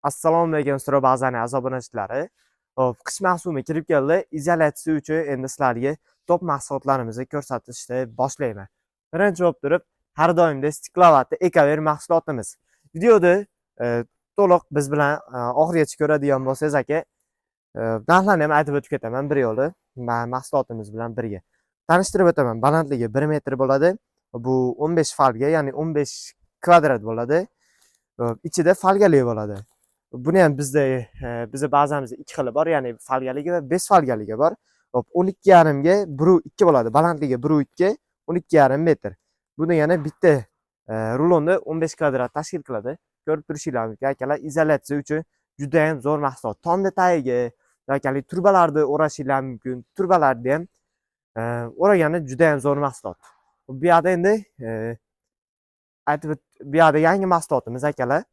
Assalomu alaykum Suro bazani obunachilari. Hop, qish mavsumi kirib keldi. Izolyatsiya uchun endi sizlarga top mahsulotlarimizni ko'rsatishni boshlayman. Birinchi bo'lib turib, har doimda Stiklavatda Ekaver mahsulotimiz. Videoda to'liq biz bilan oxirigacha ko'radigan bo'lsangiz aka, narxlarni ham aytib o'tib ketaman bir yo'li. Mahsulotimiz bilan birga. Tanishtirib o'taman. Balandligi 1 metr bo'ladi. Bu 15 falga, ya'ni 15 kvadrat bo'ladi. Ichida falgali bo'ladi. Buni ham bizda ba'zamizda ikki xili bor, ya'ni falgaligi va bez falgaligi bor. Hop, 12,5 ga 1,2 bo'ladi. Balandligi 1,2, 12,5 metr. Buni yana bitta rulonni 15 kvadrat tashkil qiladi. Ko'rib turishingiz mumkin akalar, izolyatsiya uchun juda ham zo'r mahsulot. Tomni tagiga yoki turbalarni o'rashingiz mumkin. Turbalarni ham o'ragani juda ham zo'r mahsulot. Bu yerda endi bu yerda yangi mahsulotimiz akalar.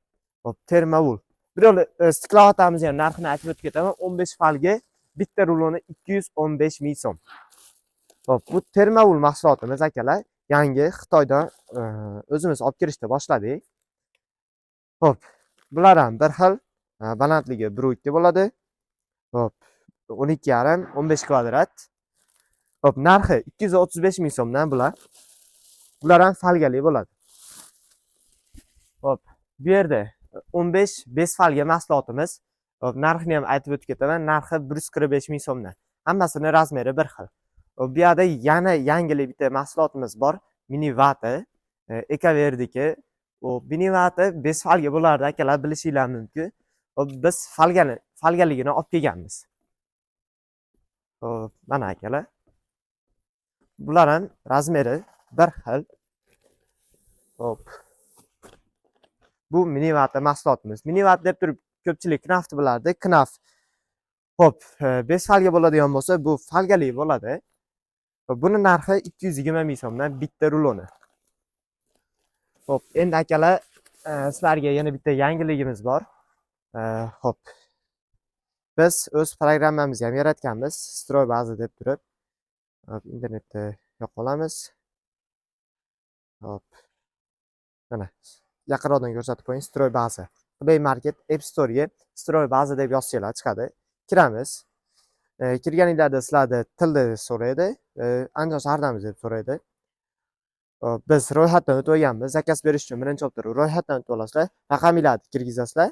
Hop, Termavul. Bir yo'li Stiklavatamiz ham narxini aytib o'tib ketaman. 15 falga bitta ruloni 215 ming so'm. Hop, bu Termavul mahsulotimiz akalar. Yangi Xitoydan o'zimiz olib kirishni boshladik. Hop, bular ham bir xil, balandligi 1,2 bo'ladi. Hop, 12,5, 15 kvadrat. Hop, narxi 235 ming so'mdan bular. Bular ham falgali bo'ladi. Hop, bu yerda 15 bez falga mahsulotimiz. Hop, narxini ham aytib o'tib ketaman. Narxi 145 ming so'mdan. Hammasini razmeri bir xil. Hop, bu yerda yana yangilik bitta mahsulotimiz bor. Mini vata, Ekaverdiki. O mini vata bez falga bo'lardi akalar, bilishingiz mumkin. Hop, biz falgaligini olib kelganmiz. Hop, mana akalar. Bular ham razmeri bir xil. Hop. Bu mini vata mahsulotimiz. Mini vata deb turib ko'pchilik knafni bilardi. Knaf. Hop, bez falga bo'ladigan bo'lsa, bu falgali bo'ladi. Buni narxi 220 ming so'mdan bitta ruloni. Hop, endi akalar, sizlarga yana bitta yangiligimiz bor. Hop. Biz o'z programmamizni ham yaratganmiz, Stroy baza deb turib. Hop, internetda yoqib olamiz. Hop. Mana yaqinroqdan ko'rsatib qo'ying, Stroy baza. Play Market App Store'ga Stroy baza deb yozsanglar chiqadi. Kiramiz. Kirganinglarda sizlarni tilni so'raydi, Andijon shahrimiz deb so'raydi. Biz ro'yxatdan o'tib olganmiz. Zakaz berish uchun birinchi bo'lib turib ro'yxatdan o'tib olasizlar. Raqamlarni kirgizasizlar.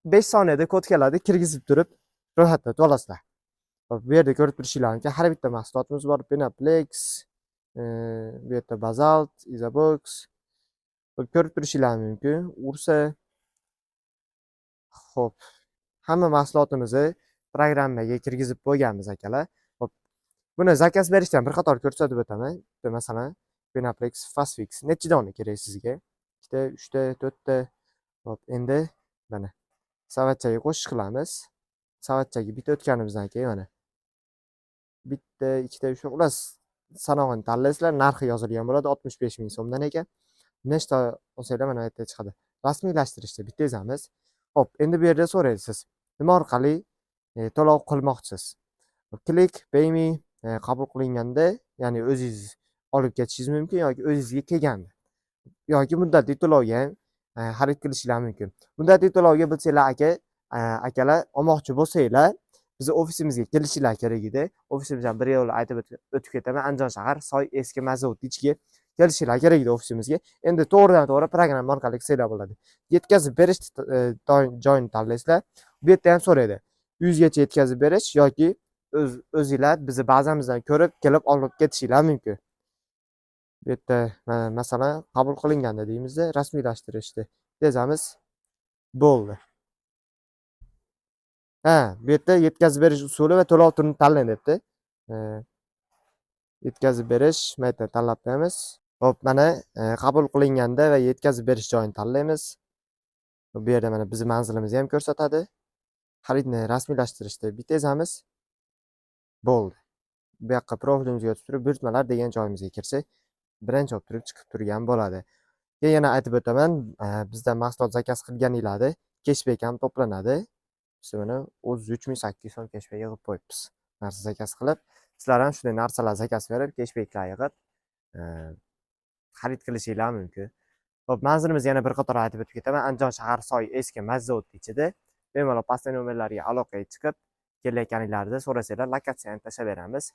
5 soniyada kod keladi, kirgizib turib ro'yxatdan o'tib olasizlar. Bu yerda ko'rib turishingiz mumkin, har bitta mahsulotimiz bor. Penaplex, bu yerda Basalt, Isobox. Ko'rib turishingiz mumkin. Ursa. Hop. Hamma mahsulotimizni programmaga kirgizib qo'yganmiz akalar. Hop. Buni zakaz berishdan bir qator ko'rsatib o'taman. Masalan, Penaplex Fastfix necha dona kerak sizga? 2 ta, 3 ta, 4 ta. Hop, endi mana savatchaga qo'shish qilamiz. Savatchaga bitta o'tganimizdan keyin mana bitta, 2 ta, 3 ta ular sanog'ini tanlaysizlar. Narxi yozilgan bo'ladi 65 ming so'mdan ekan. Nechta olsanglar mana bu yerda chiqadi. Rasmiylashtirishda bitta yozamiz. Hop, endi bu yerda so'raysiz. Nima orqali to'lov qilmoqchisiz? Click Pay Me qabul qilinganda, ya'ni o'zingiz olib ketishingiz mumkin yoki o'zingizga kelganda. Yoki muddatli to'lovga ham xarid qilishingiz mumkin. Muddatli to'lovga bo'lsanglar akalar olmoqchi bo'lsanglar, biz ofisimizga kelishinglar kerak edi. Ofisimizdan bir yo'l aytib o'tib ketaman. Andijon shahar Soy eski mazot ichiga kelishinglar kerak edi ofisimizga. Endi to'g'ridan-to'g'ri programma orqali kelsa bo'ladi. Yetkazib berish joyini tanlaysizlar. Bu yerda ham so'raydi. 100 gacha yetkazib berish yoki o'zingizlar bizni bazamizdan ko'rib kelib olib ketishinglar mumkin. Bu yerda masalan qabul qilinganda deymizda, rasmiylashtirishni yozamiz. Bo'ldi. Bu yerda yetkazib berish usuli va to'lov turini tanlang debdi. Yetkazib berish mayda tanlab qo'yamiz. Hop, mana qabul qilinganda va yetkazib berish joyini tanlaymiz. Bu yerda mana bizning manzilimizni ham ko'rsatadi. Xaridni rasmiylashtirishni bitta yozamiz. Bo'ldi. Bu yoqqa profilimizga o'tib turib, buyurtmalar degan joyimizga kirsak, birinchi olib turib chiqib turgan bo'ladi. Yana aytib o'taman, bizdan mahsulot zakaz qilganinglarda cashback ham to'planadi. Biz buni 3800 so'm cashback yig'ib qo'yibmiz. Narsa zakaz qilib, sizlar ham shunday narsalar zakaz berib, cashbacklar yig'ib xarid qilishingiz mumkin. Hop, manzilimizni yana bir qator aytib o'tib ketaman. Andijon shahar Soy eski mazzavodni ichida. Bemalol pastki nomerlarga aloqaga chiqib, kelayotganinglarda so'rasanglar, lokatsiyani tashlab beramiz.